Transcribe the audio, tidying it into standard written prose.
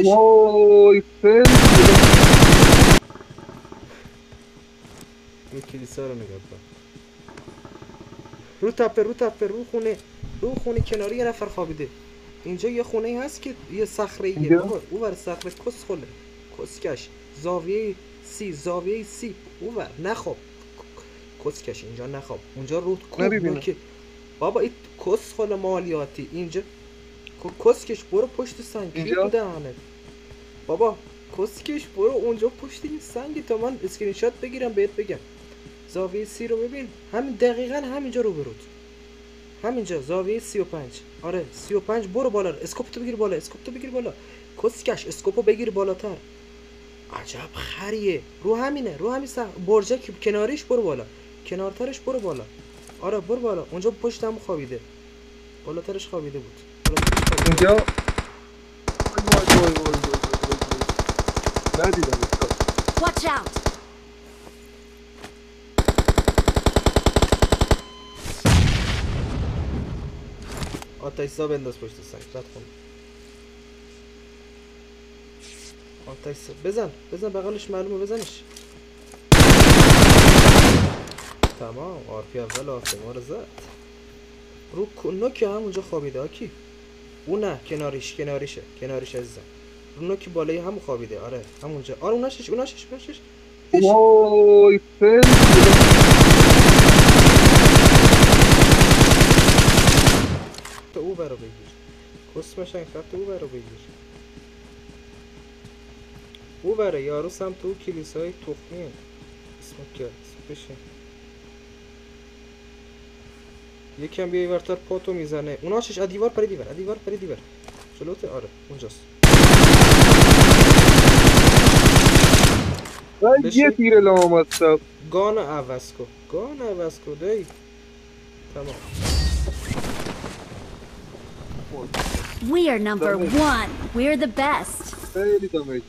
وای خیلی این کلیسا رو نگاه کن. رو تپه رو خونه کناری یه نفر خوابیده. اینجا یه خونه هست که یه صخره ایه اینجا بابا، اون ور صخره کس خله کسکش زاویه سی اون ور نخواب کسکش اینجا نخواب اونجا رو کوه نمیبینم. که بابا این کس خله مالیاتی اینجا کسکش برو پشت سنگ کی اینجا تو دهنت بابا کسکش برو اونجا پشت این سنگ تا من اسکرین شات بگیرم بهت بگم. زاویه سی رو ببین همین دقیقا همینجا رو برود همینجا زاویه 35 آره 35 برو بالا اسکوپتو بگیر بالا اسکوپتو بگیر بالا کسکش اسکوپو بگیر بالاتر عجب خریه رو همینه رو همین برجه که کناریش برو بالا کنارترش برو بالا آره برو بالا اونجا پشت هم خوابیده بالاترش خوابیده بود اینجا وای ندیدم Watch out! آتش زا بنداز پشت سنگ رد کن آتش زا بزن بغلش معلومه بزنش تمام آرپی اول آسما رو زد رو نوک همونجا خوابیده آکی اون نه کناریشه عزیزم رو نوک بالای همون خوابیده آره همونجا آره اوناشش وای خیلی تو او برو بگیر کسمشن خط او برو بگیر او بره یارو سمت او کلیسای تخمیه اسمو که بشه یکم بیایی ورتر پاتو میزنه اوناشش ادیوار پری دیور جلوته آره اونجاست من یه تیر لامصب گان عوض کن دی تمام We are number one. We're the best. خیلی دمیج